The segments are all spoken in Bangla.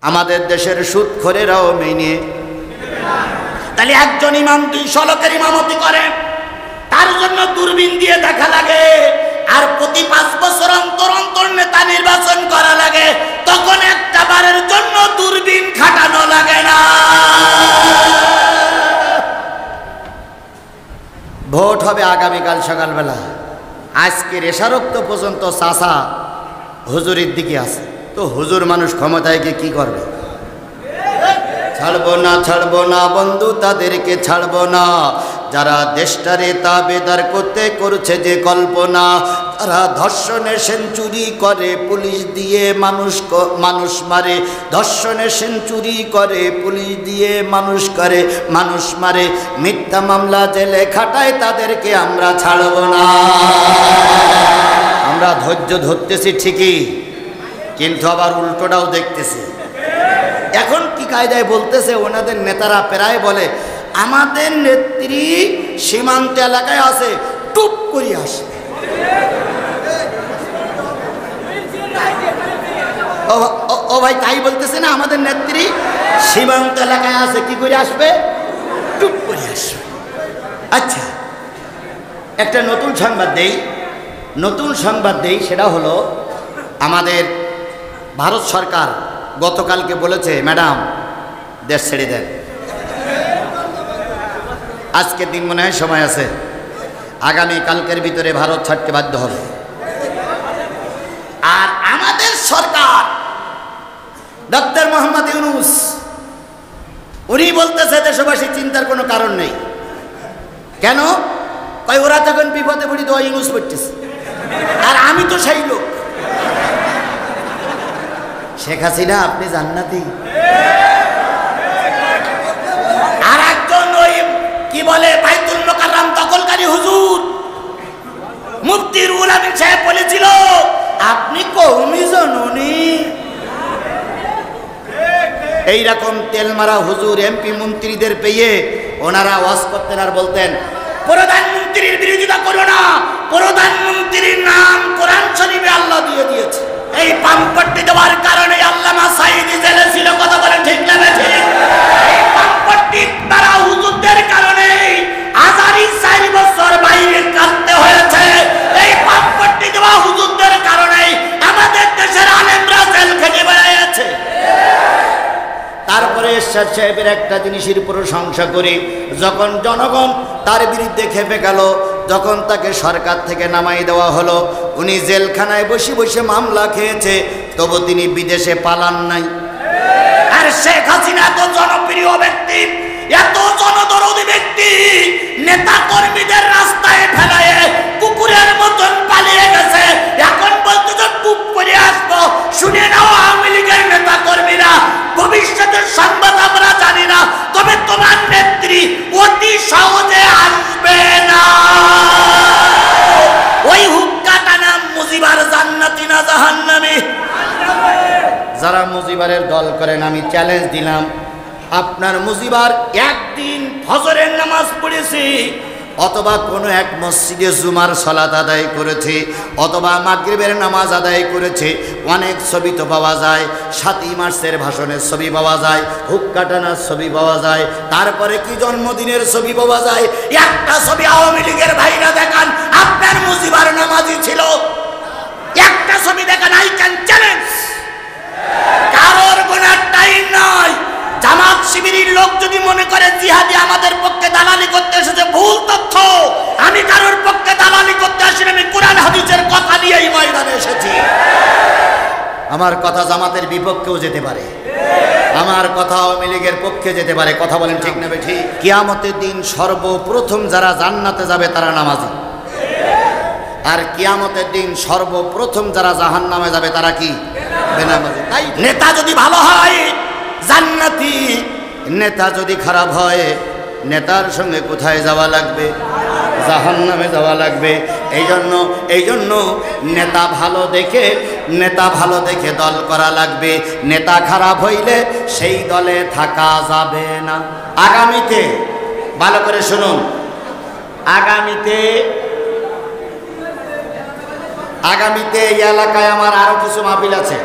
আমাদের দেশের সুদখোরেরাও মেনে। তাহলে একজন ইমাম 200 লোকের ইমামতি করে, তার জন্য দূরবীন দিয়ে দেখা লাগে, আর প্রতি 5 বছর অন্তর অন্তর নেতা নির্বাচন করা লাগে, তখন একটা বারের জন্য দূরবীন খাটানো লাগে না। ভোট হবে আগামীকাল সকালবেলা। আজকে রেশারক্ত পর্যন্ত চাষা হুজুরের দিকে আছে, তো হুজুর মানুষ ক্ষমতায় গিয়ে কি করবে? ছাড়বো না বন্ধু, তাদেরকে ছাড়বো না যারা দেশটারে তাবেদার করতে করছে যে কল্পনা। তারা ধর্ষণে সেঞ্চুরি করে, পুলিশ দিয়ে মানুষ মারে, ধর্ষণে সেঞ্চুরি করে, পুলিশ দিয়ে মানুষ মারে, মিথ্যা মামলা জেলে খাটায়, তাদেরকে আমরা ছাড়বো না। আমরা ধৈর্য ধরতেছি ঠিকই, কিন্তু আবার উল্টোটাও দেখতেছি। এখন কি কায়দায় বলতেছে, ওনাদের নেতারা প্রায় বলে আমাদের নেত্রী সীমান্ত এলাকায় আছে, টুপ করে আসবে। ও ভাই, তাই বলতেছে না, আমাদের নেত্রী সীমান্ত এলাকায় আছে, কি করে আসবে? টুপ করে আসবে। আচ্ছা, একটা নতুন সংবাদ দেই, সেটা হলো আমাদের ভারত সরকার গতকালকে বলেছে, ম্যাডাম দেশ ছেড়ে দেন। আজকের দিন মনে হয় সময় আছে, আগামী কালকের ভিতরে ভারত ছাড়তে বাধ্য হবে। আর আমাদের সরকার ডক্টর মোহাম্মদ ইউনূস, উনি বলতেছে দেশবাসী চিন্তার কোনো কারণ নেই। কেন? কয় ওরা তখন বিপদে পড়ি তো ইউনূস পড়তেছে, আর আমি তো সেই লোক। শেখ হাসিনা আপনি জান্নাতি। আর একজন ওই কি বলে বাইতুল মুকাররম দখলকারী হুজুর মুফতি রুহুল আমিন সাহেব বলেছিল, আপনি কওমি জননী। এইরকম তেলমারা হুজুর এমপি মন্ত্রীদের পেয়ে ওনারা ওয়াজ করতেন আর বলতেন, প্রধানমন্ত্রীর বিরোধিতা করো না, প্রধানমন্ত্রীর নাম কোরআন শরীফে আল্লাহ দিয়ে দিয়েছে। এই পাম্পট্টি দেওয়ার কারণে আল্লামা সাঈদী জেলে ছিল। কথা বলেন ঠিক না ঠিক? এই পাম্পট্টি দ্বারা হুজুরদের কারণে আজারি 4 বছর বাইরে কাটতে হয়েছে। এই পাম্পট্টি দেওয়া হুজুরদের কারণে আমাদের দেশের আলেমরা জেল খেটে বেড়াচ্ছে। তারপরে এরশাদ সাহেবের একটা জিনিসের প্রশংসা করি, যখন জনগণ তার বিরুদ্ধে খেপে গেল, যখন তাকে সরকার থেকে নামাই দেওয়া হলো, উনি জেলখানায় বসে বসে মামলা খেয়েছে, তবু তিনি বিদেশে পালান নাই। আর শেখ হাসিনা এত জনপ্রিয় ব্যক্তি, এত জনদরদী ব্যক্তি, নেতা কর্মীদের রাস্তায় ফেলায় কুকুরের মতন পালিয়ে গেছে। এখন বলতে তো টুপ করে আসবো। শুনে নাও আওয়ামী লীগের নেতা কর্মীরা, ভবিষ্যতের সংবাদ আমরা জানি না, তবে তোমার নেত্রী অতি সহজে আসবে না। ওই হুক্কাটা নাম মুজিবার, জান্নাতি না জাহান্নামী। যারা মুজিবারের দল করেন, আমি চ্যালেঞ্জ দিলাম, আপনার মুজিবার একদিন ফজরের নামাজ পড়েছি, অথবা কোনো এক মসজিদে জুমার সালাত আদায় করেছে, অথবা মাগরিবের নামাজ আদায় করেছে। অনেক ছবি তো পাওয়া যায়, 7ই মার্চের ভাষণের ছবি পাওয়া যায়, হুক্কা টানার ছবি পাওয়া যায়, তারপরে কি জন্মদিনের ছবি পাওয়া যায়। একটা ছবি আওয়ামী লীগের ভাইরা দেখান আপনার মুজিবার নামাজি ছিল, একটা ছবি দেখান, আই ক্যান চ্যালেঞ্জ। কারোর গোনার টাইম নাই। জামাত শিবিরের লোক যদি মনে করে জিহাদি আমাদের পক্ষে দালালি করতে এসেছে, ভুল তথ্য। আমি কারোর পক্ষে দালালি করতে আসিনি, আমি কোরআন হাদিসের কথা নিয়েই ময়দানে এসেছি। আমার কথা জামাতের বিপক্ষেও যেতে পারে, আমার কথা আওয়ামী লীগের পক্ষে যেতে পারে। কথা বলেন ঠিক না ঠিক? কিয়ামতের দিন সর্বপ্রথম যারা জান্নাতে যাবে তারা নামাজি, আর কিয়ামতের দিন সর্বপ্রথম যারা জাহান্নামে যাবে তারা কি? বেনামাজি। তাই নেতা যদি ভালো হয় জান্নাতি, নেতা যদি খারাপ হয় নেতার সঙ্গে কোথায় যাওয়া লাগবে? জাহান্নামে যাওয়া লাগবে। এই জন্য নেতা ভালো দেখে দল করা লাগবে। নেতা খারাপ হইলে সেই দলে থাকা যাবে না। আগামীতে ভালো করে শুনুন, আগামীতে এই এলাকায় আমার আরো কিছু মাহফিল আছে।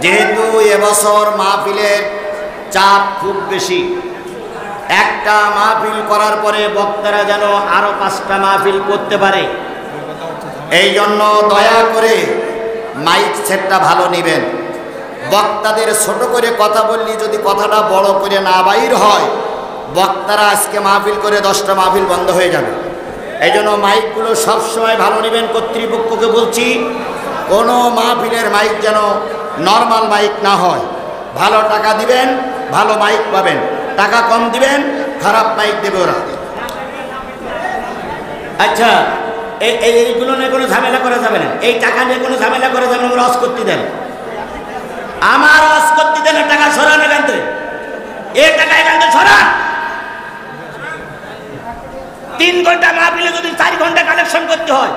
যেহেতু এবছর মাহফিলের চাপ খুব বেশি, একটা মাহফিল করার পরে বক্তারা যেন আরো 5টা মাহফিল করতে পারে, এই জন্য দয়া করে মাইক সেটটা ভালো নেবেন। বক্তাদের ছোট করে কথা বললি যদি কথাটা বড় করে না বাইর হয়, বক্তারা আজকে মাহফিল করে 10টা মাহফিল বন্ধ হয়ে যাবে। এই জন্য মাইকগুলো সবসময় ভালো নেবেন। কর্তৃপক্ষকে বলছি, কোনো মাহফিলের মাইক যেন নর্মাল মাইক না হয়। ভালো টাকা দিবেন, ভালো মাইক পাবেন। টাকা কম দিবেন, খারাপ মাইক দেবে ওরা। আচ্ছা, এইগুলো নিয়ে কোনো ঝামেলা করা যাবে না, এই টাকা নিয়ে কোনো ঝামেলা করা যাবে না। রস করতে দেন, আমার রস করতে দেন, টাকা সরান এখান থেকে, এই টাকা এখান থেকে সরান। 3 ঘন্টা মাহফিলে যদি 4 ঘন্টা কালেকশন করতে হয়,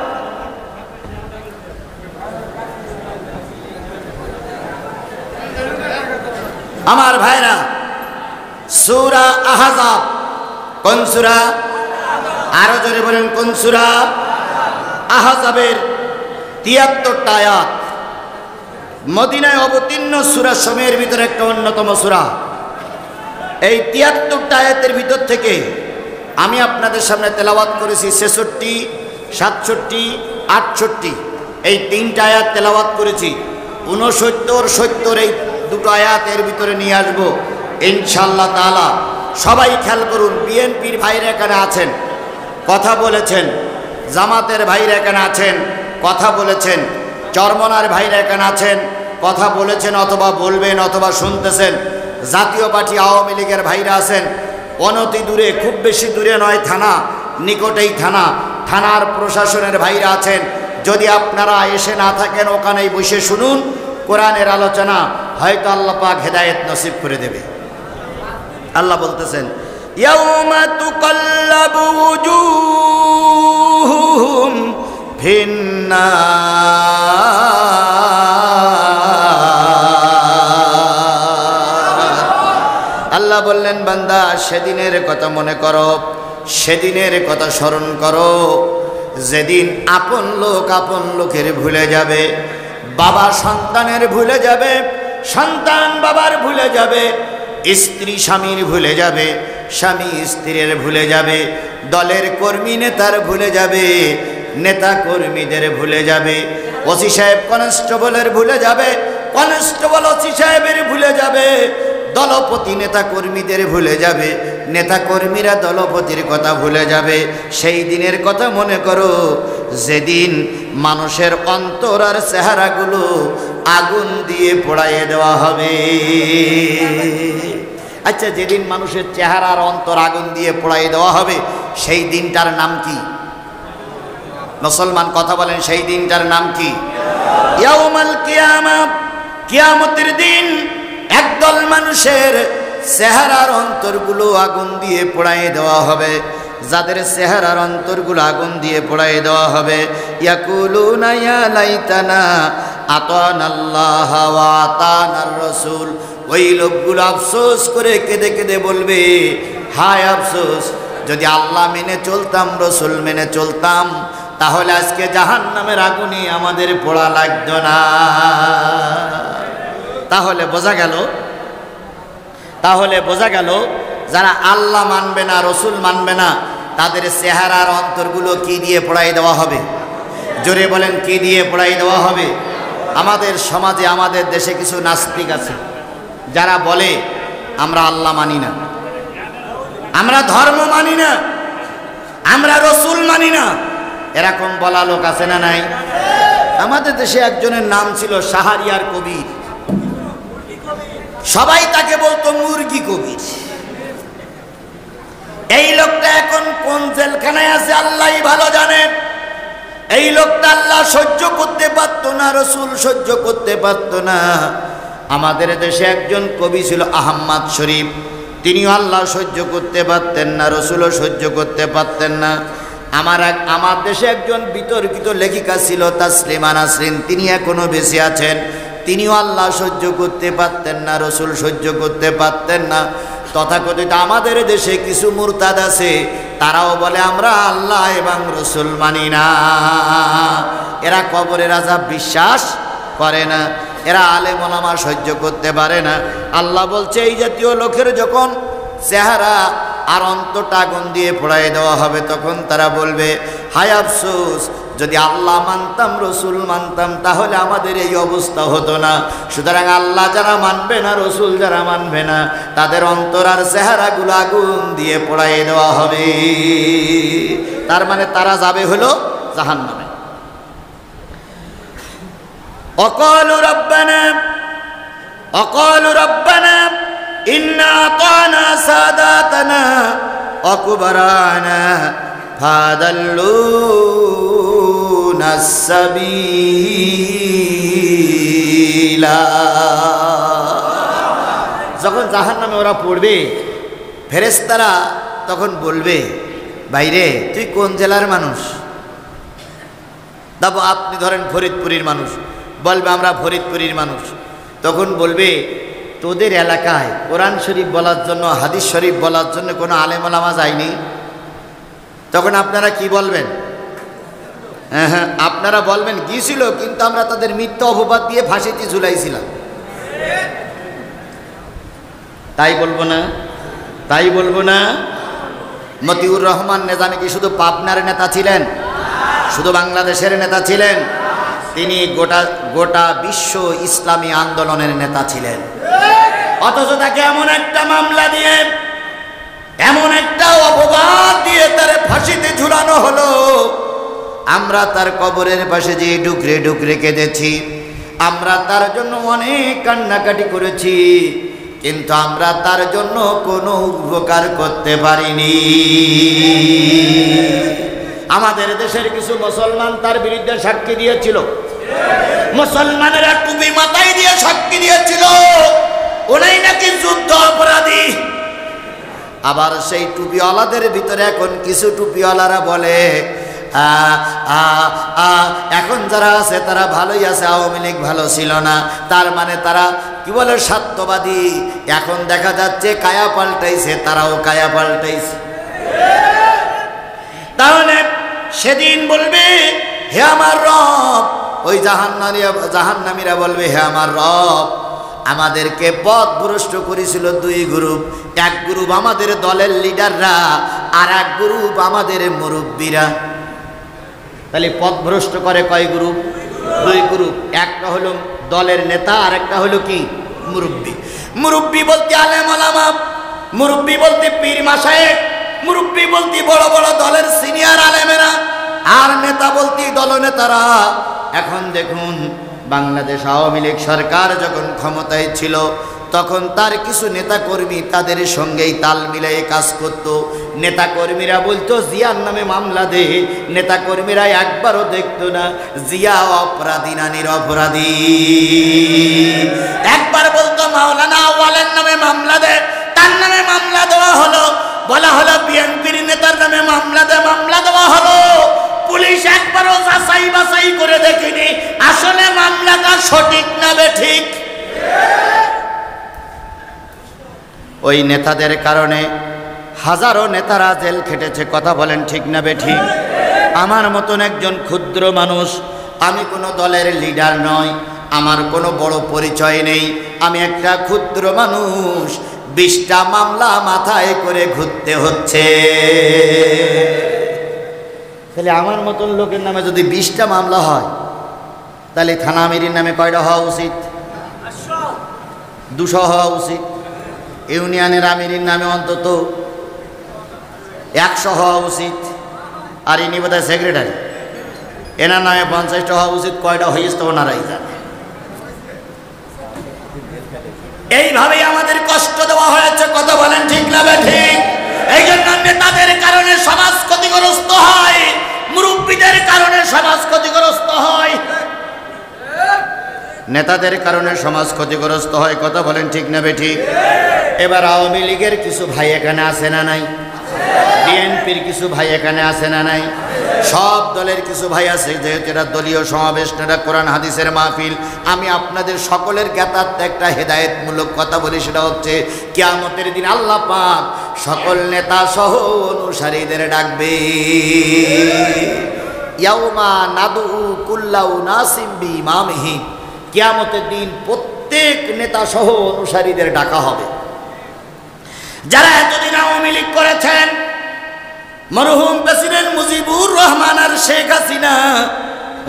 আমার ভাইরা, সূরা আহজাব কোন সূরা? আরো জোরে বলেন কোন সূরা? আহজাবের 73টা আয়াত, মদিনায় অবতীর্ণ সূরা সমূহের ভিতরে একটা অন্যতম সূরা। এই 73টা আয়াতের ভিতর থেকে আমি আপনাদের সামনে তেলাওয়াত করেছি 66, 67, 68। এই 3টা আয়াত তেলাওয়াত করেছি। 69, 70 এই 2টো আয়াত এর ভিতরে নিয়ে আসবো ইনশাআল্লাহ তাআলা। সবাই খেয়াল করুন, বিএনপির ভাইরা এখানে আছেন, কথা বলেছেন, জামাতের ভাইরা এখানে আছেন, কথা বলেছেন, চরমনার ভাইরা এখানে আছেন, কথা বলেছেন অথবা বলবেন অথবা শুনতেছেন। জাতীয় পার্টি আওয়ামী লীগের ভাইরা আছেন, অনতি দূরে, খুব বেশি দূরে নয়, থানা নিকটেই থানা, থানার প্রশাসনের ভাইরা আছেন। যদি আপনারা এসে না থাকেন, ওখানেই বসে শুনুন কোরআনের আলোচনা, হয়তো আল্লাহ পাক হেদায়েত নসিব করে দেবে। আল্লাহ বলতেছেন, ইয়াউমা তুকাল্লাবু উজুহুহুম ফিন্নার। আল্লাহ বললেন, বান্দা সেদিনের কথা মনে করো, সেদিনের কথা স্মরণ করো, যেদিন আপন লোক আপন লোকের ভুলে যাবে, বাবা সন্তানের ভুলে যাবে, সন্তান বাবার ভুলে যাবে, স্ত্রী স্বামীর ভুলে যাবে, স্বামী স্ত্রীর ভুলে যাবে, দলের কর্মী নেতার ভুলে যাবে, নেতা কর্মীদের ভুলে যাবে, ওসি সাহেব কনস্টেবলের ভুলে যাবে, কনস্টেবল ওসি সাহেবের ভুলে যাবে, দলপতি নেতা কর্মীদের ভুলে যাবে, নেতা কর্মীরা দলপতির কথা ভুলে যাবে। সেই দিনের কথা মনে করো, যেদিন মানুষের অন্তর আর চেহারাগুলো আগুন দিয়ে পোড়াইয়ে দেওয়া হবে। আচ্ছা, যেদিন মানুষের চেহারা আর অন্তর আগুন দিয়ে পোড়াইয়ে দেওয়া হবে, সেই দিনটার নাম কি? মুসলমান কথা বলেন, সেই দিনটার নাম কি? ইয়াউমাল কিয়ামা, কিয়ামতের দিন একদল মানুষের চেহারার অন্তরগুলো আগুন দিয়ে পোড়াইয়ে দেওয়া হবে। যাদের চেহারার অন্তরগুলো আগুন দিয়ে পোড়াইয়ে দেওয়া হবে, ইয়াকুলুনা ইয়া লাইতানা আতানাল্লাহ ওয়া আতানার রাসূল। ওই লোকগুলো আফসোস করে কেঁদে কেঁদে বলবে, হায় আফসোস, যদি আল্লাহ মেনে চলতাম, রসুল মেনে চলতাম, তাহলে আজকে জাহান্নামের আগুনে আমাদের পোড়া লাগতো না। তাহলে বোঝা গেল যারা আল্লাহ মানবে না, রসুল মানবে না, তাদের চেহারার অন্তরগুলো কি দিয়ে পোড়াই দেওয়া হবে? জোরে বলেন, কি দিয়ে পোড়াই দেওয়া হবে? আমাদের সমাজে, আমাদের দেশে কিছু নাস্তিক আছে যারা বলে, আমরা আল্লাহ মানি না, আমরা ধর্ম মানি না, আমরা রসুল মানি না। এরকম বলা লোক আছে না নাই? আমাদের দেশে একজনের নাম ছিল শাহরিয়ার কবির, সবাই তাকে বলতো মুরগি কবির। এই লোকটা এখন কোন জেলখানায় আছে আল্লাহই ভালো জানেন। এই লোকটা আল্লাহ সহ্য করতে পারতো না, রসুল সহ্য করতে পারতো না। আমাদের দেশে একজন কবি ছিল আহমদ শরীফ, তিনিও আল্লাহ সহ্য করতে পারতেন না, রসুলও সহ্য করতে পারতেন না। আমার দেশে একজন বিতর্কিত লেখিকা ছিল তাসলিমা নাসরিন, তিনি এখনো বেঁচে আছেন, তিনিও আল্লাহ সহ্য করতে পারতেন না, রসুল সহ্য করতে পারতেন না। তথাকথিত আমাদের দেশে কিছু মুরতাদ আছে, তারাও বলে আমরা আল্লাহ এবং রসুল মানি না, এরা কবরের আযাব বিশ্বাস করে না। এরা আলেম ওলামা সহ্য করতে পারে না। আল্লাহ বলছে এই জাতীয় লোকের যখন চেহারা আর অন্তরটা আগুন দিয়ে পোড়াই দেওয়া হবে, তখন তারা বলবে হায় আফসোস, যদি আল্লাহ মানতাম, রসুল মানতাম, তাহলে আমাদের এই অবস্থা হতো না। সুতরাং আল্লাহ যারা মানবে না, রসুল যারা মানবে না, তাদের অন্তর আর চেহারাগুলো আগুন দিয়ে পোড়াই দেওয়া হবে। তার মানে তারা যাবে হলো জাহান্নামে। অকালু রব্বানা ইন্না আতানা সাদাতানা ওয়া কুবরানা ফাদাল্লুনা সাবিলা। যখন জাহান্নামে ওরা পড়বে, ফেরেশতারা তখন বলবে ভাইরে তুই কোন জেলার মানুষ? দেখো আপনি ধরেন ফরিদপুরের মানুষ, বলবে আমরা ফরিদপুরের মানুষ। তখন বলবে তোদের এলাকায় কোরআন শরীফ বলার জন্য, হাদিস শরীফ বলার জন্য কোনো আলেম ওলামা যায়নি? তখন আপনারা কি বলবেন? হ্যাঁ, আপনারা বলবেন গিয়েছিল, কিন্তু আমরা তাদের মিথ্যা অপবাদ দিয়ে ফাঁসিতে ঝুলাইছিলাম। তাই বলবো না? তাই বলবো না? মতিউর রহমান নিজামী কি শুধু পাবনার নেতা ছিলেন? শুধু বাংলাদেশের নেতা ছিলেন? তিনি গোটা বিশ্ব ইসলামী আন্দোলনের নেতা ছিলেন। অথচ তাকে এমন একটা মামলা দিয়ে, এমন একটা অপবাদ দিয়ে তার ফাঁসিতে ঝুলানো হলো। আমরা তার কবরের পাশে যে ডুকরে ডুকরে কেঁদেছি, আমরা তার জন্য অনেক কান্নাকাটি করেছি, কিন্তু আমরা তার জন্য কোনো উপকার করতে পারিনি। আমাদের দেশের কিছু মুসলমান তার বিরুদ্ধে সাক্ষী দিয়েছিল। মুসলমানেরা টুপি মাথায় দিয়ে সাক্ষী দিয়েছিল ওনাই নাকি যুদ্ধ অপরাধী। আবার সেই টুপিওয়ালাদের ভিতরে এখন কিছু টুপিওয়ালারা বলে এখন যারা আছে তারা ভালোই আছে, আওয়ামী লীগ ভালো ছিল না। তার মানে তারা কি বলে সত্যবাদী। এখন দেখা যাচ্ছে কায়া পাল্টাইছে, তারাও কায়া পাল্টাইছে। তাহলে সেদিন বলবে হে আমার রব, ওই জাহান্নামীরা বলবে হে আমার রব, আমাদেরকে পথভ্রষ্ট করেছিল দুই গ্রুপ। এক গ্রুপ আমাদের দলের লিডাররা, আর এক গ্রুপ আমাদের মুরব্বীরা। তাহলে পথভ্রষ্ট করে কয় গ্রুপ? দুই গ্রুপ। একটা হলো দলের নেতা, আর একটা হলো কি মুরব্বী। মুরব্বী বলতে আলেম ওলামা, মুরব্বী বলতে পীর মাশায়েখ, মুরব্বী বলতে বড় বড় দলের সিনিয়র আলেমেরা, আর নেতা বলতে দলনেতারা। এখন দেখুন বাংলাদেশ আওয়ামী লীগ সরকার যখন ক্ষমতায় ছিল, তখন তার কিছু নেতাকর্মী তাদের সঙ্গেই তাল মিলাই কাজ করত। নেতাকর্মীরা বলতো জিয়ার নামে মামলা দে, নেতাকর্মীরা একবারও দেখতো না জিয়া অপরাধী না নিরপরাধী। একবার বলতো মাওলানা আউয়ালের নামে মামলা দে, তার নামে মামলা দেওয়া হলো। বলা হলো বিএনপির নেতার নামে মামলা দে, মামলা দেওয়া হলো। পুলিশ একবারও যাচাই বাছাই করে দেখেনি আসলে মামলাটা সঠিক না বেঠিক। ওই নেতাদের কারণে হাজারো নেতারা জেল খেটেছে। কথা বলেন ঠিক না বেঠিক? আমার মতন একজন ক্ষুদ্র মানুষ, আমি কোনো দলের লিডার নই, আমার কোনো বড় পরিচয় নেই, আমি একটা ক্ষুদ্র মানুষ, 20টা মামলা মাথায় করে ঘুরতে হচ্ছে। তাহলে আমার মতন লোকের নামে যদি 20টা মামলা হয়, তাহলে থানা আমিরের নামে কয়টা হওয়া উচিত? 200 হওয়া উচিত। ইউনিয়নের আমিরের নামে অন্তত 100 হওয়া উচিত। আর ইনি বোধহয় সেক্রেটারি, এনার নামে 50টা হওয়া উচিত। কয়টা হয়েছে তো ওনারাই জানে। এইভাবেই আমাদের কষ্ট দেওয়া হয়েছে। কথা বলেন ঠিক না ঠিক? এই জন্য নেতাদের কারণে সমাজ ক্ষতিগ্রস্ত হয়, মুরব্বীদের কারণে সমাজ ক্ষতিগ্রস্ত হয়, নেতাদের কারণে সমাজ ক্ষতিগ্রস্ত হয়। কথা বলেন ঠিক না বেঠিক? এবার আওয়ামী লীগের কিছু ভাই এখানে আছে না নাই? বিএনপির কিছু ভাই এখানে আছে না নাই? সব দলের কিছু ভাই আছে। যেহেতু এরা দলীয় সমাবেশ, এটা কোরআন হাদিসের মাহফিল, আমি আপনাদের সকলের জ্ঞাতার্থে একটা হেদায়েতমূলক কথা বলি। সেটা হচ্ছে কিয়ামতের দিন আল্লাহ পাক সকল নেতা সহ অনুসারীদের ডাকবে। ইয়াউমা নাদউ কুল্লা উনাসিম বিইমামিহি, কিয়ামতের দিন প্রত্যেক নেতা সহ অনুসারীদের ডাকা হবে। যারা এতদিন আওয়ামী লীগ করেছেন, মরহুম প্রেসিডেন্ট মুজিবুর রহমান আর শেখ হাসিনা,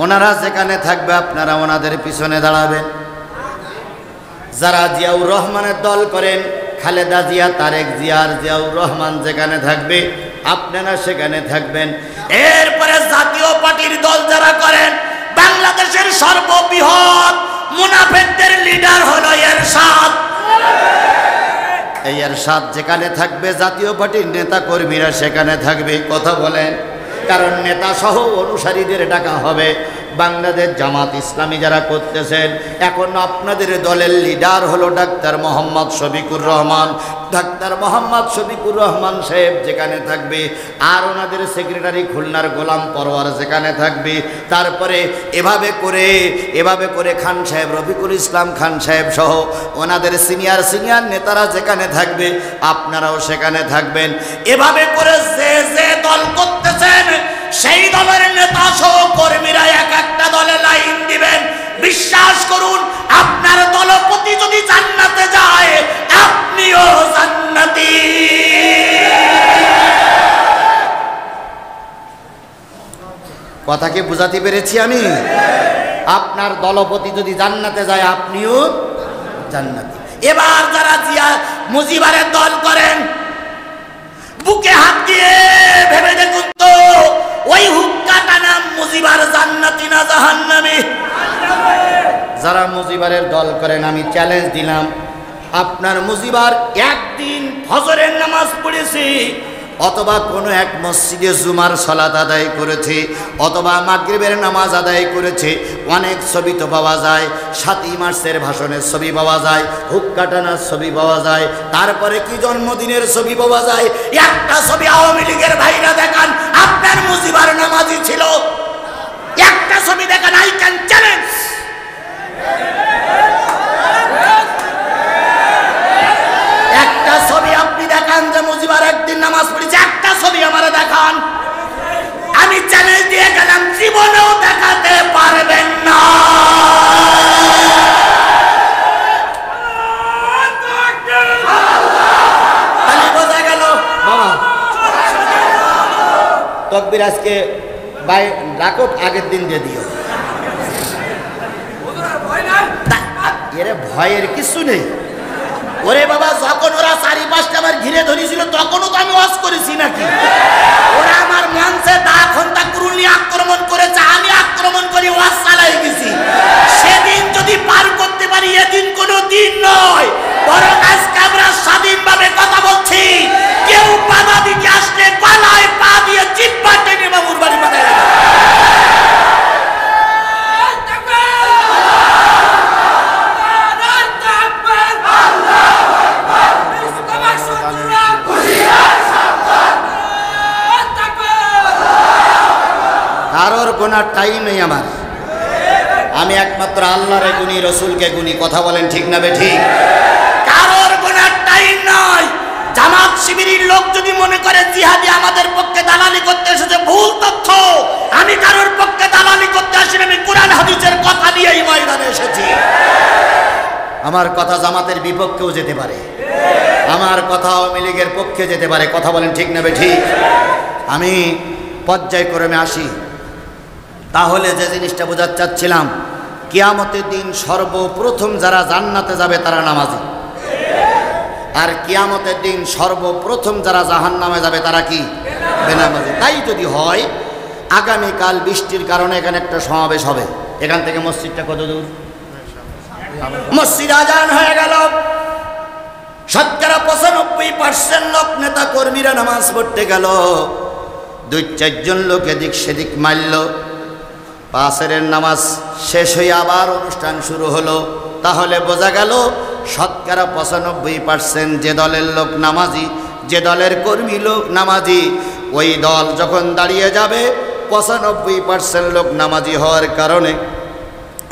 ওনারা যেখানে থাকবে আপনারা ওনাদের পিছনে দাঁড়াবেন। যারা জিয়াউর রহমানের দল করেন, খালেদা জিয়া, তারেক জিয়া আর জিয়াউর রহমান যেখানে থাকবে আপনারা সেখানে থাকবেন। এরপরে জাতীয় পার্টির দল যারা করেন, বাংলাদেশের সর্ববৃহৎ মুনাফিকদের লিডার হলো এরশাদ। এই এরশাদ যেখানে থাকবে জাতীয় পার্টির নেতা কর্মীরা সেখানে থাকবে। কথা বলেন, কারণ নেতা সহ অনুসারীদের ডাকা হবে। বাংলাদেশ জামাত ইসলামী যারা করতেছেন, এখন আপনাদের দলের লিডার হলো ডাক্তার মোহাম্মদ শফিকুর রহমান। ডাক্তার মোহাম্মদ শফিকুর রহমান সাহেব যেখানে থাকবে, আর ওনাদের সেক্রেটারি খুলনার গোলাম পরওয়ার যেখানে থাকবে, তারপরে এভাবে করে খান সাহেব, রফিকুল ইসলাম খান সাহেব সহ ওনাদের সিনিয়র নেতারা যেখানে থাকবে আপনারাও সেখানে থাকবেন। এভাবে করে যে দল করতেছেন সেই দলের নেতা সহ কর্মীরা এক একটা দলে লাইন দিবেন। বিশ্বাস করুন, আপনার দলপতি যদি জান্নাতে যায় আপনিও জান্নাতি। কথা কি বুঝাতে পেরেছি আমি? আপনার দলপতি যদি জান্নাতে যায় আপনিও জান্নাতি। এবার যারা জিয়া মুজিবারের দল করেন, বুকে হাত দিয়ে ভেবে দেখুন তো, ওই হুক্কাটা নাম মুজিবার জান্নাতি না জাহান্নামী? যারা মুজিবারের দল করেন, আমি চ্যালেঞ্জ দিলাম, আপনার মুজিবার একদিন ফজরের নামাজ পড়েছি, অথবা কোনো এক মসজিদে জুমার সালাত আদায় করেছে, অথবা মাগরিবের নামাজ আদায় করেছে। অনেক ছবি তো পাওয়া যায়, 7ই মার্চের ভাষণের ছবি পাওয়া যায়, হুক্কা টানার ছবি পাওয়া যায়, তারপরে কি জন্মদিনের ছবি পাওয়া যায়। একটা ছবি আওয়ামী লীগের ভাইরা দেখান আপনার মুজিবার নামাজি ছিল, একটা ছবি দেখান, আই ক্যান চ্যালেঞ্জ। একটা ছবি আপনি দেখান যে মুজিবার একদিন নামাজ পড়েছে, একটা ছবি আমারে দেখান। আমি চ্যালেঞ্জ দিয়ে গেলাম, জীবনেও দেখাতে পারবেন না। তাহলে বোঝা গেল বাবা, তকবীর আজকে ভাই রাখো, আগের দিন দিয়ে দিও। এরে ভয়ের কিছু নেই। ওরে বাবা, যখন ওরা 4-5টা আমার ঘিরে ধরেছিল তখনও তো আমি ওয়াজ করেছি নাকি? ওরা আমার মঞ্চে দা খন্তা কুরুনি আক্রমণ করেছে, আমি আক্রমণ করে ওয়াজ চালাই গেছি। সেদিন যদি পার করতে পারি, এদিন কোনো দিন নয়, বরং আজকে আমরা স্বাধীনভাবে কথা বলছি। কেউ বাধা দিতে আসলে গলায় পা দিয়ে জিহ্বা টেনে বাবুর বাড়ি পাঠায়। কারোর গোনার টাইম নেই আমার, আমি একমাত্র আল্লাহরে গুনি, রসুলকে গুনি। কথা বলেন ঠিক না বেঠিক? কারোর গোনার টাইম নয়। জামাত শিবিরের লোক যদি মনে করে জিহাদি আমাদের পক্ষে দালালি করতে এসেছে, ভুল তথ্য। আমি কারোর পক্ষে দালালি করতে আসিনি, আমি কোরআন হাদিসের কথা নিয়েই ময়দানে এসেছি। আমার কথা জামাতের বিপক্ষেও যেতে পারে, আমার কথা আওয়ামী লীগের পক্ষে যেতে পারে। কথা বলেন ঠিক না বেঠিক? আমি পর্যায়ক্রমে আসি। তাহলে যে জিনিসটা বোঝাতে চাচ্ছিলাম, কিয়ামতের দিন সর্বপ্রথম যারা জান্নাতে যাবে তারা নামাজি, আর কিয়ামতের দিন সর্বপ্রথম যারা জাহান্নামে যাবে তারা কি? বেনামাজি। তাই যদি হয়, আগামীকাল বৃষ্টির কারণে এখানে একটা সমাবেশ হবে। এখান থেকে মসজিদটা কত দূর? মসজিদ আজান হয়ে গেল, 95% লোক নেতা কর্মীরা নামাজ পড়তে গেল, 2-4 জন লোক এদিক সেদিক মারল, আসরের নামাজ শেষ হয়ে আবার অনুষ্ঠান শুরু হলো। তাহলে বোঝা গেল 95% যে দলের লোক নামাজি, যে দলের কর্মী লোক নামাজি, ওই দল যখন দাঁড়িয়ে যাবে 95% লোক নামাজি হওয়ার কারণে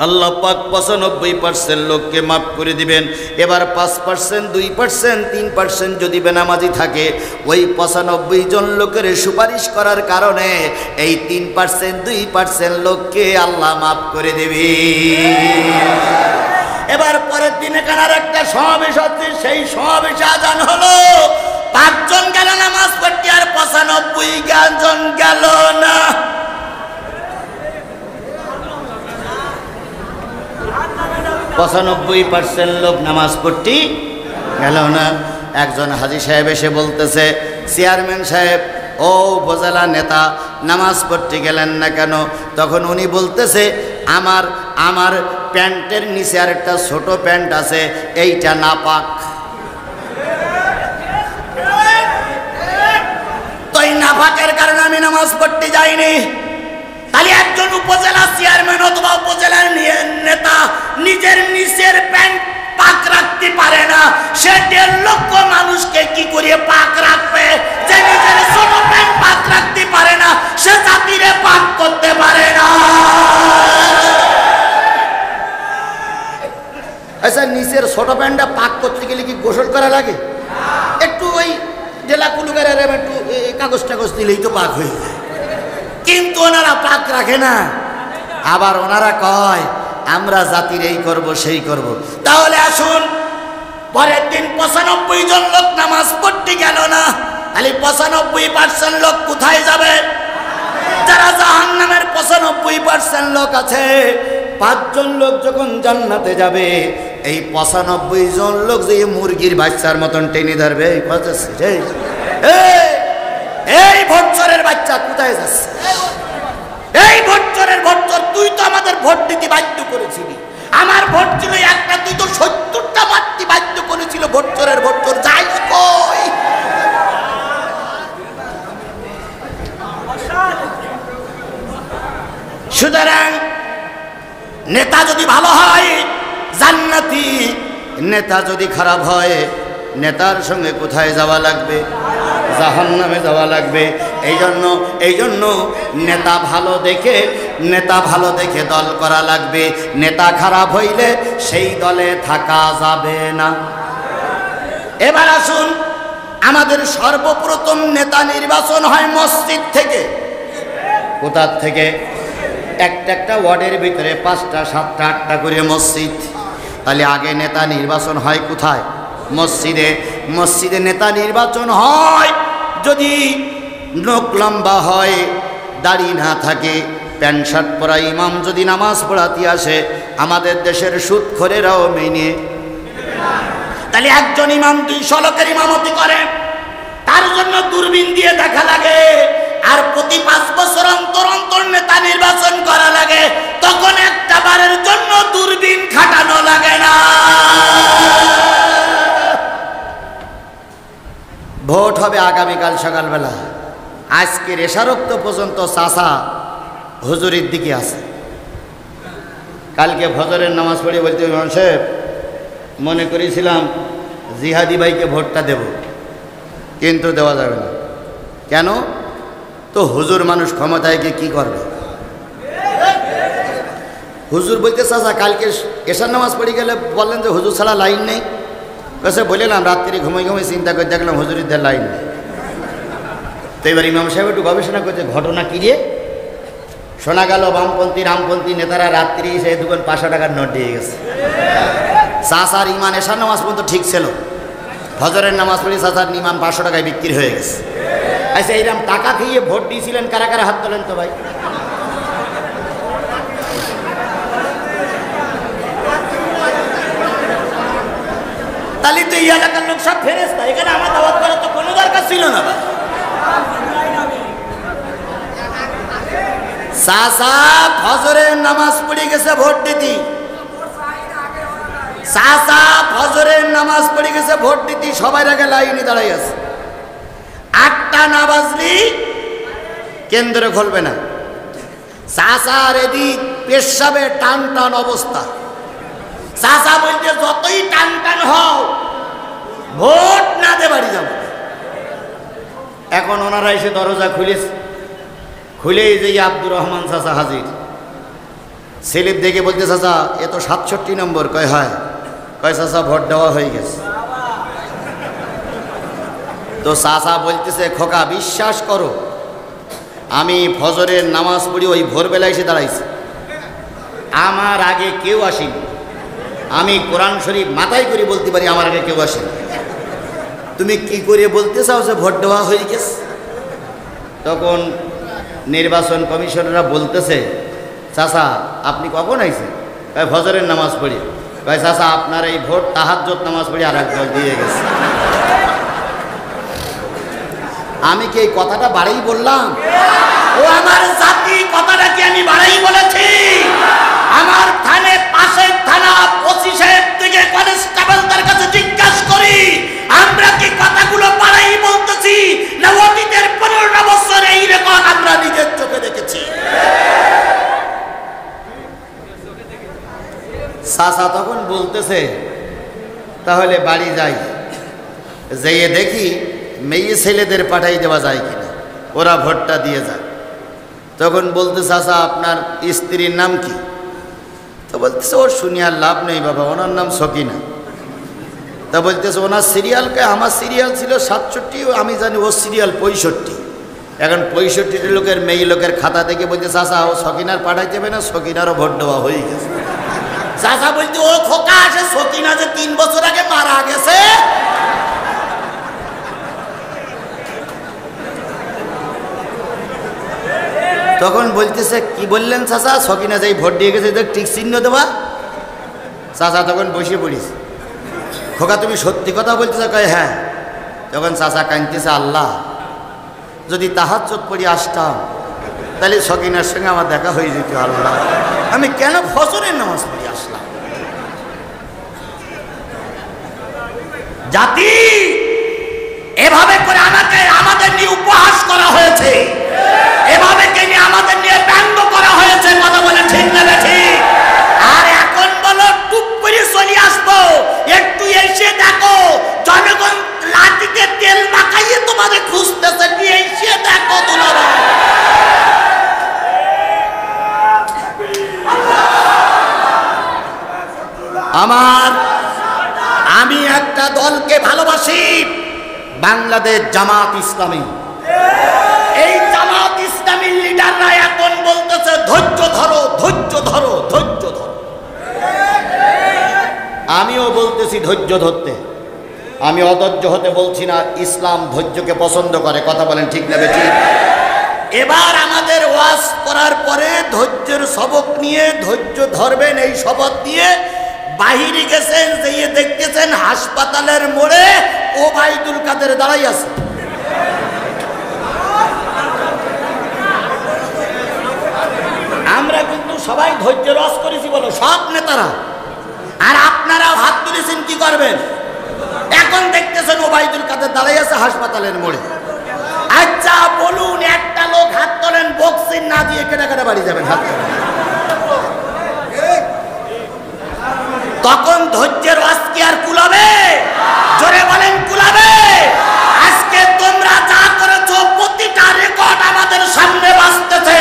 আল্লাহ পাক 95% লোককে মাফ করে দিবেন। এবার 5%, 2%, 3% যদি বেনামাজি থাকে, ওই 95 জন লোকের সুপারিশ করার কারণে এই 3%, 2% লোককে আল্লাহ মাফ করে দেবে। এবার পরের দিন এখানে আর একটা সমাবেশ হচ্ছে, সেই সমাবেশে আজান হলো, 5 জন গেল নামাজ পড়তে আর 95 জন গেল না। %95 লোক নামাজ পড়তে গেল না। একজন হাজী সাহেব এসে বলতেছে, চেয়ারম্যান সাহেব, ও উপজেলা নেতা, নামাজ পড়তে গেলেন না কেন? তখন উনি বলতেছে, আমার প্যান্টের নিচে আর একটা ছোট প্যান্ট আছে, এইটা নাপাক। তো এই নাপাকের কারণে আমি নামাজ পড়তে যাইনি। তাহলে একজন উপজেলা চেয়ারম্যান অথবা উপজেলার নেতা নিজের নিচের প্যান্ট পাক রাখতে পারে না, সে 1.5 লক্ষ মানুষকে কি করে পাক রাখবে? যে নিজের ছোট প্যান্ট পাক রাখতে পারে না, সে জাতিরে পাক করতে পারে না। আচ্ছা, নিচের ছোট প্যান্টটা পাক করতে গেলে কি গোসল করা লাগে? একটু ওই জেলা কুলুগারের একটু কাগজ টাগজ দিলেই তো পাক হয়ে যায়। কিন্তু ওনারা পাক রাখে না। আবার ওনারা কয় আমরা জাতির এই করব সেই করব। তাহলে আসুন, পরের দিন 95 জন লোক নামাজ পড়তে গেল না, তাহলে 95% লোক কোথায় যাবে? যারা জাহান্নামের 95% লোক আছে, 5 জন লোক যখন জান্নাতে যাবে, এই 95 জন লোক যে মুরগির বাচ্চার মতন টেনে ধরবে, এই ভোটচরের বাচ্চা কোথায় যাচ্ছে? এই ভোটচরের ভোটচর, তুই তো আমাদের ভোট দিতে বাধ্য করেছিলি। আমার ভোট ছিল একটা, তুই তো 70টা মারতে বাধ্য করেছিল। ভোটচরের ভোটচর, যাইস কই? সুতরাং নেতা যদি ভালো হয় জান্নাতি, নেতা যদি খারাপ হয়, নেতার সঙ্গে কোথায় যাওয়া লাগবে? জাহান্নামে যাওয়া লাগবে। এই জন্য নেতা ভালো দেখে দল করা লাগবে। নেতা খারাপ হইলে সেই দলে থাকা যাবে না। এবার আসুন, আমাদের সর্বপ্রথম নেতা নির্বাচন হয় মসজিদ থেকে। কোথার থেকে? একটা ওয়ার্ডের ভিতরে 5টা 7টা 8টা করে মসজিদ। তাহলে আগে নেতা নির্বাচন হয় কোথায়? মসজিদে। মসজিদে নেতা নির্বাচন হয় যদি নখ লম্বা হয়, দাড়ি না থাকে, প্যান্ট শার্ট পরা ইমাম যদি নামাজ পড়াতে আসে, আমাদের দেশের সুদখোরেরাও মেনে। তাহলে একজন ইমাম 200 লোকের ইমামতি করে, তার জন্য দূরবীন দিয়ে দেখা লাগে। আর প্রতি 5 বছর অন্তর অন্তর নেতা নির্বাচন করা লাগে, তখন একটা বারের জন্য দূরবীন খাটানো লাগে না। ভোট হবে আগামীকাল সকালবেলা। আজকে রেশারক্ত পর্যন্ত চাষা হুজুরের দিকে আছে। কালকে ফজরের নামাজ পড়ে বলতে, মানুষের মনে করেছিলাম জিহাদি ভাইকে ভোটটা দেব, কিন্তু দেওয়া যাবে না। কেন? তো হুজুর মানুষ, ক্ষমতায় গিয়ে কী করবে? হুজুর বলতে, চাচা কালকে এশার নামাজ পড়ে গেলে বললেন যে হুজুর ছাড়া লাইন নেই। কাছে বললাম, রাত্রি ঘুমিয়ে চিন্তা করে দেখলাম হুজুরিদের লাইন নেই। তো এবার ইমাম সাহেব একটু গবেষণা করছে, ঘটনা কী রে? শোনা গেল বামপন্থী রামপন্থী নেতারা রাত্রি এসে দোকান 500 টাকার নোট দিয়ে গেছে। চাচার ইমান এশার নামাজ পর্যন্ত ঠিক ছিল, ফজরের নামাজ পড়ে চাচার ইমান 500 টাকায় বিক্রি হয়ে গেছে। আচ্ছা, এইরকম টাকা খেয়ে ভোট দিয়েছিলেন কারা কারা? হাত তোলেন তো ভাই। তাহলে তো এই এলাকার লোক সব ফেরেশতা, এখানে আমার দাওয়াত করার তো কোনো দরকার ছিল না। চাচা ফজরের নামাজ পড়ে গেছে ভোট দিতে, চাচা ফজরের নামাজ পড়ে গেছে ভোট দিতে, সবাই আগে লাইনে দাঁড়াই আছে। 8টা না বাজলি কেন্দ্রে খুলবে না। চাচার এদিক পেশাবে টান টান অবস্থা। চাচা বলতে, যতই টান টান হও, ভোট না দে বাড়ি যাব। এখন ওনারা এসে দরজা খুলেই যে আব্দুর রহমান চাচা হাজির। স্লিপ দেখে বলতে, চাচা এ তো 67 নম্বর। কয় হয়? কয় চাচা ভোট দেওয়া হয়ে গেছে। তো চাচা বলতেছে, খোকা বিশ্বাস করো, আমি ফজরের নামাজ পড়ি ওই ভোরবেলা এসে দাঁড়াইছি, আমার আগে কেউ আসেনি। আমি কোরআন শরীফ মাথায় করে বলতে পারি, আমার আগে কেউ আসে না। তুমি কি করে বলতে চাও যে ভোট দেওয়া হয়ে গেছে? তখন নির্বাচন কমিশনাররা বলতেছে, চাচা আপনি কখন আইছেন? কয় ফজরের নামাজ পড়ি। কয় চাচা আপনার এই ভোট তাহাজ্জুদ নামাজ পড়ি আর একদল দিয়ে গেছে। আমি কি এই কথাটা বাড়াই বললাম? ও আমার জাতি, কথাটা কি আমি বাড়াই বলেছি? আমার থানে পাশের থানা 25 থেকে কনস্টেবলদের কাছে জিজ্ঞাসা করি, আমরা কি কথাগুলো বাড়াই বলতেছি না অতীতের 15 বছর এই রেকর্ড আমরা নিজের চোখে দেখেছি? চাচা তখন বলতেছে, তাহলে বাড়ি যাই, যেয়ে দেখি মেয়ে ছেলেদের পাঠাই দেওয়া যায় কিনা, ওরা ভোটটা দিয়ে যায়। তখন বলতে, চাচা আপনার স্ত্রীর নাম কি? তো বলতেছে, ওর শুনি আর লাভ নেই বাবা, ওনার নাম সকিনা। তা বলতেছে, ওনার সিরিয়ালকে, আমার সিরিয়াল ছিল 67, আমি জানি ওর সিরিয়াল 65। এখন 65 লোকের মেয়ে লোকের খাতা দেখে বলতে, চাচা ও সকিনার পাঠাই দেবে না, সকিনারও ভোট দেওয়া হয়ে গেছে। চাচা বলতে, ও খোকা আসে, সকিনা যে 3 বছর আগে মারা গেছে। তখন বলতেছে, কি বললেন চাচা? সকিনা যাই ভোট দিয়ে গেছে, টিক চিহ্ন দেওয়া। চাচা তখন বসে পড়িস, খোকা তুমি সত্যি কথা বলতেছ? কয় হ্যাঁ। তখন চাচা কাঁদতেছে, আল্লাহ যদি তাহাজ্জুদ পড়ি আসতাম তাহলে সকিনার সঙ্গে আমার দেখা হয়ে যেত। আল্লাহ আমি কেন ফজরের নামাজ পড়ি আসলাম? জাতি এভাবে করে আমাদের নিয়ে উপহাস করা হয়েছে, এভাবে কেন আমাদের নিয়ে ব্যঙ্গ করা হয়েছে। কথা বলে ঠিক না ঠিক? আর এখন বলো টুপ করে চলে আসবো, একটু এসে দেখো জনগণ লাঠিতে তেল মাখাইয়ে তোমাদের খুঁজতেছে, নিয়ে এসে দেখো তোমরা। আমি একটা দলকে ভালোবাসি, বাংলাদেশ জামাত ইসলামী। এই জামাত ইসলামীর লিডাররা এখন বলতেছে, ধৈর্য ধরো, ধৈর্য ধরো, ধৈর্য ধরো। আমিও বলতেছি ধৈর্য ধরতে, আমি অধৈর্য হতে বলছি না। ইসলাম ধৈর্যকে পছন্দ করে। কথা বলেন ঠিক না ঠিক? এবার আমাদের ওয়াজ করার পরে ধৈর্যের সবক নিয়ে ধৈর্য ধরবেন এই শপথ নিয়ে বাহিরে গেছেন, যেয়ে দেখতেছেন হাসপাতালের মোড়ে ওবায়দুল কাদের দাঁড়াই আছে। আমরা কিন্তু সবাই ধৈর্য রস করেছি বলো, সব নেতারা। আর আপনারাও হাত তুলেছেন, কি করবেন? এখন দেখতেছেন ওবায়দুল কাদের দাঁড়াই আছে হাসপাতালের মোড়ে। আচ্ছা বলুন, একটা লোক হাত তোলেন, বক্সিং না দিয়ে কেটে কেটে বাড়ি যাবেন, হাত তোলেন। তখন ধৈর্যের রস কি আর কুলাবে? জোরে বলেন, কুলাবে? আজকে তোমরা যা করেছো প্রতিটা রেকর্ড আমাদের সামনে বাঁচতেছে।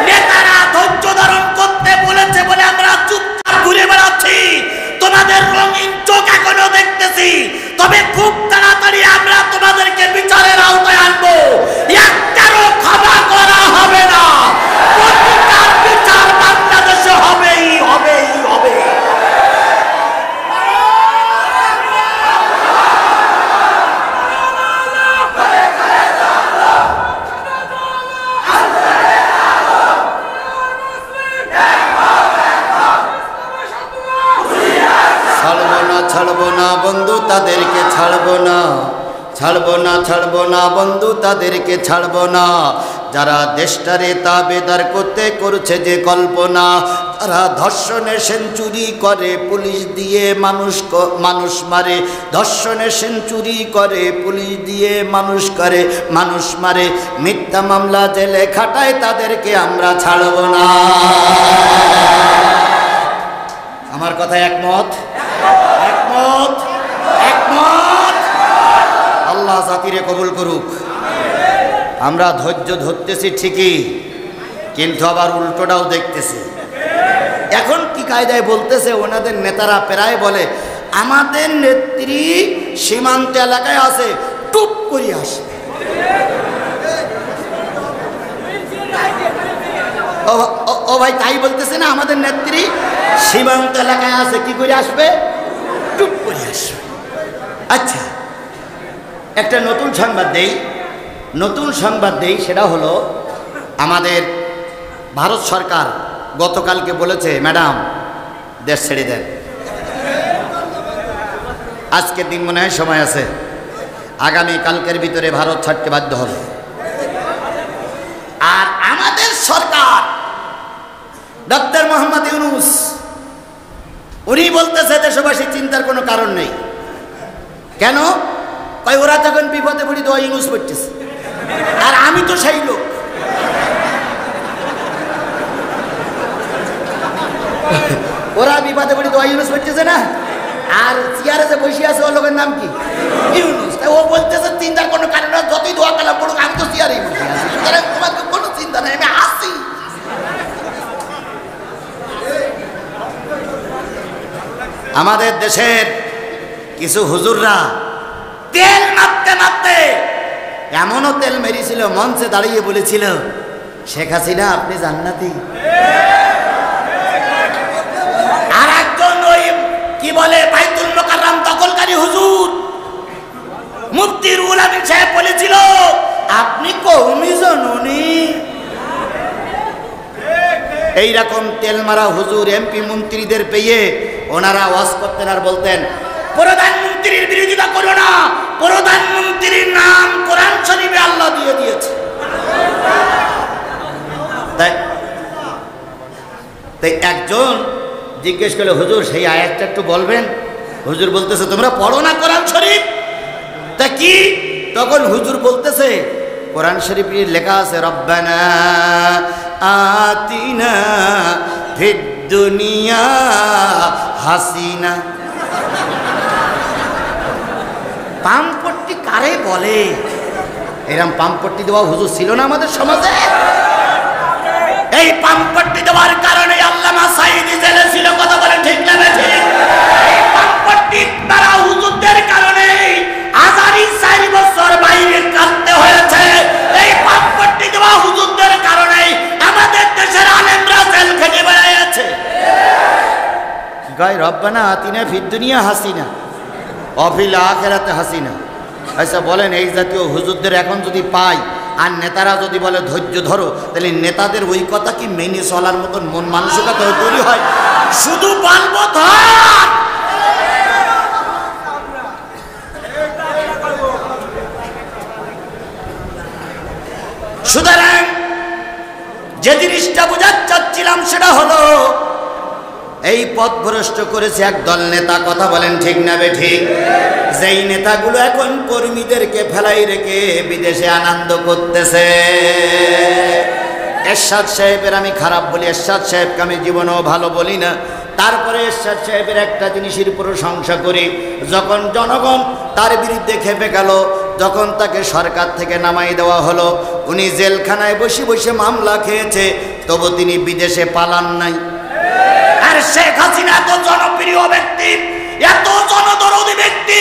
নেতারা ধৈর্য ধারণ করতে বলেছে বলে আমরা চুপচাপ ঘুরে বেড়াচ্ছি। তোমাদের রঙিন চোখ এখনো দেখতেছি, তবে খুব তাড়াতাড়ি আমরা তোমাদেরকে বিচারের আওতায় আনবো। একটারও ক্ষমা করা হবে না। প্রতিটার বিচার বাংলাদেশে হবেই হবেই হবে। ছাড়বো না বন্ধু তাদেরকে, ছাড়বো না, ছাড়বো না, ছাড়বো না বন্ধু তাদেরকে, ছাড়বো না। যারা দেশটারে তাবেদার করতে করছে যে কল্পনা, তারা ধর্ষণে সেঞ্চুরি করে, পুলিশ দিয়ে মানুষ মারে। ধর্ষণে সেঞ্চুরি করে, পুলিশ দিয়ে মানুষ মারে। মিথ্যা মামলা জেলে খাটায়, তাদেরকে আমরা ছাড়বো না। আমার কথা একমত? একমত? একমত? আল্লাহ জাতিরে কবুল করুক। আমরা ধৈর্য ধরতেছি ঠিকই, কিন্তু আবার উল্টোটাও দেখতেছি। এখন কি কায়দায় বলতেছে, ওনাদের নেতারা প্রায় বলে, আমাদের নেত্রী সীমান্ত এলাকায় আছে, টুপ করে আসবে। ও ভাই তাই বলতেছে না, আমাদের নেত্রী সীমান্ত এলাকায় আছে, কি করে আসবে? টুপ করে আসবে। আচ্ছা, একটা নতুন সংবাদ দেই, সেটা হলো আমাদের ভারত সরকার গতকালকে বলেছে, ম্যাডাম দেশ ছেড়ে দেন। আজকের দিন মনে হয় সময় আছে, আগামী কালকের ভিতরে ভারত ছাড়তে বাধ্য হবে। আর আমাদের সরকার ডক্টর মোহাম্মদ ইউনূস উনি বলতেছে দেশবাসী চিন্তার কোনো কারণ নেই। কেন? কয় ওরা তখন বিপদে পড়ি দোয়া ইউনূস পড়তেছে, আর আমি তো সেই লোক। ওরা বিপদে পড়ি দোয়া ইউনূস পড়তেছে না, আর চেয়ারে যে বসে আছে ওর লোকের নাম কি? ইউনূস। ও বলতেছে চিন্তার কোনো কারণ নেই, যতই দোয়া কালাম পড়ুক আমি তো চেয়ারেই বসে আছি, সুতরাং তোমাকে কোনো চিন্তা নেই, আমি আসি। আমাদের দেশের কিছু হুজুররা তেল মাপতে মাপতে এমনও তেল মেরেছিল, মঞ্চে দাঁড়িয়ে বলেছিল, শেখ হাসিনা আপনি জান্নাতি। আর একজন ওই কি বলে বাইতুল মুকাররম দখলকারী হুজুর মুফতি রুহুল আমিন সাহেব বলেছিল, আপনি কওমি জননী। এইরকম তেল মারা হুজুর এমপি মন্ত্রীদের পেয়ে ওনারা ওয়াজ করতেন আর বলতেন, প্রধানমন্ত্রীর বিরোধিতা করো না, প্রধানমন্ত্রীর নাম কোরআন শরীফে আল্লাহ দিয়ে দিয়েছে। তাই একজন জিজ্ঞেস করলে, হুজুর সেই আয়াতটা একটু বলবেন? হুজুর বলতেছে, তোমরা পড়ো না কোরআন শরীফ? তা কি? তখন হুজুর বলতেছে, কোরআন শরীফে লেখা আছে, রব্বানা আতিনা ফিদ দুনিয়া হাসিনা। পামপট্টি কারে বলে? এরকম পামপট্টি দেওয়া হুজুর ছিল না আমাদের সমাজে? এই পামপট্টি দেওয়ার কারণে আল্লামা সাঈদী জেলে ছিল, কথা বলে ঠিক না বেঠিক? এই পামপট্টি দ্বারা হুজুরদের কারণে আজারি 4 বছর বাইরে কাটতে হয়েছে। এই পামপট্টি দেওয়া হুজুরদের কারণে আমাদের দেশের আলেমরা জেল খেটে বেড়াচ্ছে। কি কয়? রব্বানা আতিনা ফিদ দুনিয়া হাসিনা ওয়া ফিল আখিরাতি হাসিনা। আচ্ছা বলেন, এই জাতীয় হুজুরদের এখন যদি পাই আর নেতারা যদি বলে ধৈর্য ধরো, তাহলে নেতাদের ওই কথা কি মেনে চলার মতন মন মানসিকতা তৈরি হয়? শুধু বলবো ধর। সুতরাং যে জিনিসটা বোঝাতে চাচ্ছিলাম সেটা হলো, এই পথভ্রষ্ট করেছে একদল নেতা, কথা বলেন ঠিক না বেঠিক? যেই নেতাগুলো এখন কর্মীদেরকে ফেলাই রেখে বিদেশে আনন্দ করতেছে। এরশাদ সাহেবের আমি খারাপ বলি, এরশাদ সাহেবকে আমি জীবনেও ভালো বলি না, তারপরে এরশাদ সাহেবের একটা জিনিসের প্রশংসা করি, যখন জনগণ তার বিরুদ্ধে খেপে গেল, যখন তাকে সরকার থেকে নামাই দেওয়া হলো, উনি জেলখানায় বসে বসে মামলা খেয়েছে, তবু তিনি বিদেশে পালান নাই। আর শেখ হাসিনা এত জনপ্রিয় ব্যক্তি, এত জনদরদী ব্যক্তি,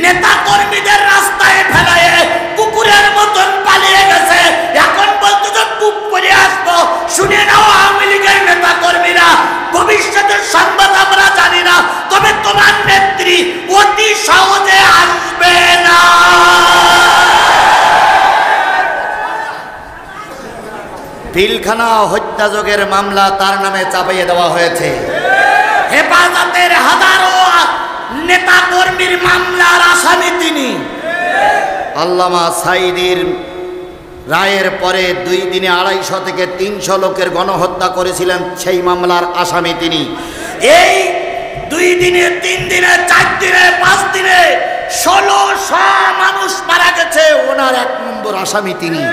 নেতা কর্মীদের রাস্তায় ফেলায় কুকুরের মতন পালিয়ে গেছে। এখন বলতে চুপ করে আসবো। শুনে নাও আওয়ামী লীগের নেতা কর্মীরা, ভবিষ্যতের সংবাদ আমরা জানি না, তবে তোমার নেত্রী অতি সহজে আসবে না। পিলখানা হত্যাযোগের মামলা তার নামে চাপিয়ে দেওয়া হয়েছে। হেফাজতের হাজারো নেতা কর্মীর মামলার আসামি তিনি। আল্লামা সাঈদীর রায়ের পরে 2 দিনে 250 থেকে 300 লোকের গণহত্যা করেছিলেন, সেই মামলার আসামি তিনি। এই 2 দিনে 3 দিনে 4 দিনে 5 দিনে 1600 মানুষ মারা গেছে, ওনার 1 নম্বর আসামি তিনি।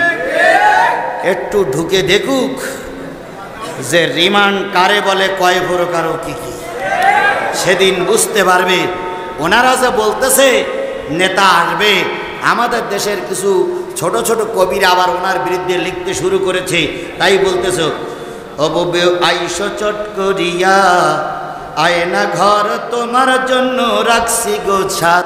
একটু ঢুকে দেখুক যে রিমান্ড কারে বলে, কয় প্রকার ও কি কি, সেদিন বুঝতে পারবে। ওনারা যে বলতেছে নেতা আসবে, আমাদের দেশের কিছু ছোট ছোট কবিরা আবার ওনার বিরুদ্ধে লিখতে শুরু করেছে। তাই বলতেছ, অববে আইসো চট করিয়া আয়না ঘর তোমার জন্য রাখছি গো ছাদ।